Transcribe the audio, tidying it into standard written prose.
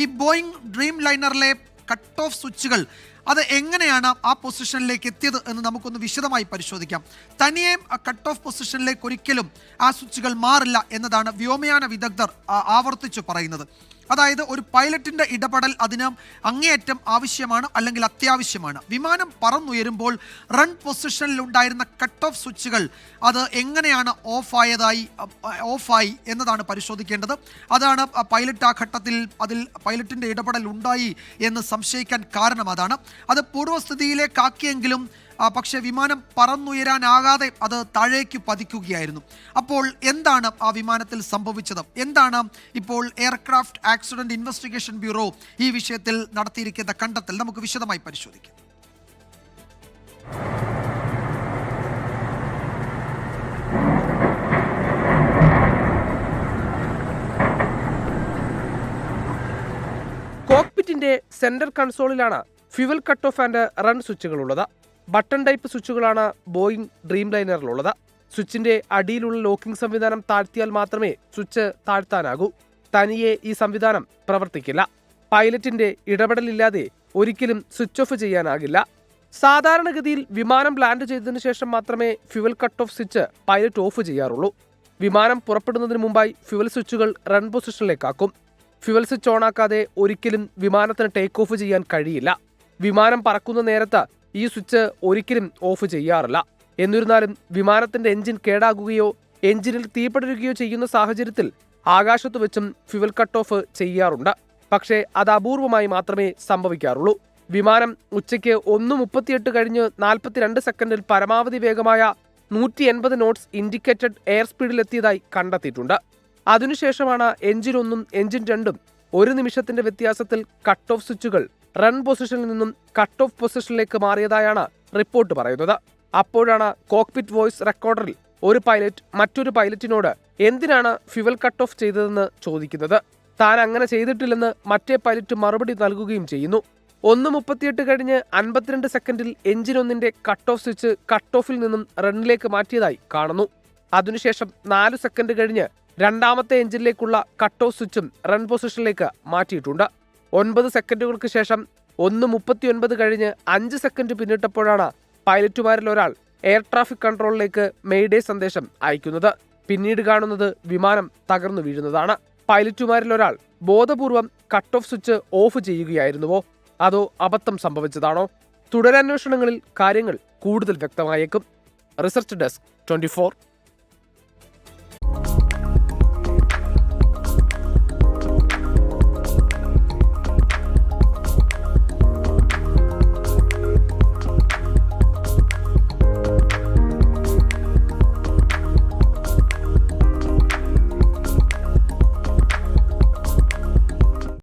ഈ Boeing dream ലൈനറിലെ cut off സ്വിച്ചുകൾ അത് എങ്ങനെയാണ് ആ പൊസിഷനിലേക്ക് എത്തിയത് എന്ന് നമുക്കൊന്ന് വിശദമായി പരിശോധിക്കാം. തനിയെ കട്ട് ഓഫ് പൊസിഷനിലേക്ക് ഒരിക്കലും ആ സ്വിച്ചുകൾ മാറില്ല എന്നതാണ് വ്യോമയാന വിദഗ്ധർ ആവർത്തിച്ചു പറയുന്നത്. അതായത് ഒരു പൈലറ്റിൻ്റെ ഇടപെടൽ അതിന് അങ്ങേയറ്റം ആവശ്യമാണ്, അല്ലെങ്കിൽ അത്യാവശ്യമാണ്. വിമാനം പറന്നുയരുമ്പോൾ റൺ പൊസിഷനിലുണ്ടായിരുന്ന കട്ട് ഓഫ് സ്വിച്ചുകൾ അത് എങ്ങനെയാണ് ഓഫായി എന്നതാണ് പരിശോധിക്കേണ്ടത്. അതാണ് പൈലറ്റ് ആ ഘട്ടത്തിൽ അതിൽ പൈലറ്റിൻ്റെ ഇടപെടൽ ഉണ്ടായി എന്ന് സംശയിക്കാൻ കാരണം അതാണ്. അത് പൂർവ്വസ്ഥിതിയിലേക്കാക്കിയെങ്കിലും പക്ഷേ വിമാനം പറന്നുയരാനാകാതെ അത് താഴേക്ക് പതിക്കുകയായിരുന്നു. അപ്പോൾ എന്താണ് ആ വിമാനത്തിൽ സംഭവിച്ചത്? എന്താണ് ഇപ്പോൾ എയർക്രാഫ്റ്റ് ആക്സിഡന്റ് ഇൻവെസ്റ്റിഗേഷൻ ബ്യൂറോ ഈ വിഷയത്തിൽ നടത്തിയിരിക്കുന്ന കണ്ടെത്തൽ? നമുക്ക് വിശദമായി പരിശോധിക്കാം. കോക്പിറ്റിന്റെ സെന്റർ കൺസോളിലാണ് fuel cut off and run സ്വിച്ചുകളുള്ളത്. ബട്ടൺ ടൈപ്പ് സ്വിച്ചുകളാണ് ബോയിങ് ഡ്രീം ലൈനറിലുള്ളത്. സ്വിച്ചിന്റെ അടിയിലുള്ള ലോക്കിംഗ് സംവിധാനം താഴ്ത്തിയാൽ മാത്രമേ സ്വിച്ച് താഴ്ത്താനാകൂ. തനിയെ ഈ സംവിധാനം പ്രവർത്തിക്കില്ല. പൈലറ്റിന്റെ ഇടപെടലില്ലാതെ ഒരിക്കലും സ്വിച്ച് ഓഫ് ചെയ്യാനാകില്ല. സാധാരണഗതിയിൽ വിമാനം ലാൻഡ് ചെയ്തതിനു ശേഷം മാത്രമേ fuel cut off switch pilot of ചെയ്യാറുള്ളൂ. വിമാനം പുറപ്പെടുന്നതിന് മുമ്പായി ഫ്യൂവൽ സ്വിച്ചുകൾ റൺ പൊസിഷനിലേക്കാക്കും. ഫ്യൂവൽ സ്വിച്ച് ഓണാക്കാതെ ഒരിക്കലും വിമാനത്തിന് ടേക്ക് ഓഫ് ചെയ്യാൻ കഴിയില്ല. വിമാനം പറക്കുന്ന നേരത്ത് ഈ സ്വിച്ച് ഒരിക്കലും ഓഫ് ചെയ്യാറില്ല. എന്നിരുന്നാലും വിമാനത്തിന്റെ എഞ്ചിൻ കേടാകുകയോ എഞ്ചിനിൽ തീപടരുകയോ ചെയ്യുന്ന സാഹചര്യത്തിൽ ആകാശത്ത് വെച്ചും ഫ്യൂവൽ കട്ട് ഓഫ് ചെയ്യാറുണ്ട്. പക്ഷേ അത് അപൂർവമായി മാത്രമേ സംഭവിക്കാറുള്ളൂ. വിമാനം ഉച്ചയ്ക്ക് 1:38 കഴിഞ്ഞ് 42 സെക്കൻഡിൽ പരമാവധി വേഗമായ 180 നോട്ട്സ് ഇൻഡിക്കേറ്റഡ് എയർ സ്പീഡിലെത്തിയതായി കണ്ടെത്തിയിട്ടുണ്ട്. അതിനുശേഷമാണ് എഞ്ചിൻ 1ഉം എഞ്ചിൻ 2ഉം 1 നിമിഷത്തിന്റെ വ്യത്യാസത്തിൽ കട്ട് ഓഫ് സ്വിച്ചുകൾ റൺ പൊസിഷനിൽ നിന്നും കട്ട് ഓഫ് പൊസിഷനിലേക്ക് മാറിയതായാണ് റിപ്പോർട്ട് പറയുന്നത്. അപ്പോഴാണ് കോക്പിറ്റ് വോയിസ് റെക്കോർഡറിൽ ഒരു പൈലറ്റ് മറ്റൊരു പൈലറ്റിനോട് എന്തിനാണ് ഫ്യൂവൽ കട്ട് ഓഫ് ചെയ്തതെന്ന് ചോദിക്കുന്നത്. താൻ അങ്ങനെ ചെയ്തിട്ടില്ലെന്ന് മറ്റേ പൈലറ്റ് മറുപടി നൽകുകയും ചെയ്യുന്നു. 1:38 കഴിഞ്ഞ് 52 സെക്കൻഡിൽ എഞ്ചിൻ 1ന്റെ കട്ട് ഓഫ് സ്വിച്ച് കട്ട് ഓഫിൽ നിന്നും റണ്ണിലേക്ക് മാറ്റിയതായി കാണുന്നു. അതിനുശേഷം 4 സെക്കൻഡ് കഴിഞ്ഞ് രണ്ടാമത്തെ എഞ്ചിനിലേക്കുള്ള കട്ട് ഓഫ് സ്വിച്ചും റൺ പൊസിഷനിലേക്ക് മാറ്റിയിട്ടുണ്ട്. 9 സെക്കൻഡുകൾക്ക് ശേഷം 1:39 കഴിഞ്ഞ് 5 സെക്കൻഡ് പിന്നിട്ടപ്പോഴാണ് പൈലറ്റുമാരിൽ ഒരാൾ എയർ ട്രാഫിക് കൺട്രോളിലേക്ക് മെയ്ഡേ സന്ദേശം അയക്കുന്നത്. പിന്നീട് കാണുന്നത് വിമാനം തകർന്നു വീഴുന്നതാണ്. പൈലറ്റുമാരിൽ ഒരാൾ ബോധപൂർവം കട്ട് ഓഫ് സ്വിച്ച് ഓഫ് ചെയ്യുകയായിരുന്നുവോ, അതോ അബദ്ധം സംഭവിച്ചതാണോ? തുടരന്വേഷണങ്ങളിൽ കാര്യങ്ങൾ കൂടുതൽ വ്യക്തമായേക്കും. Research desk 24.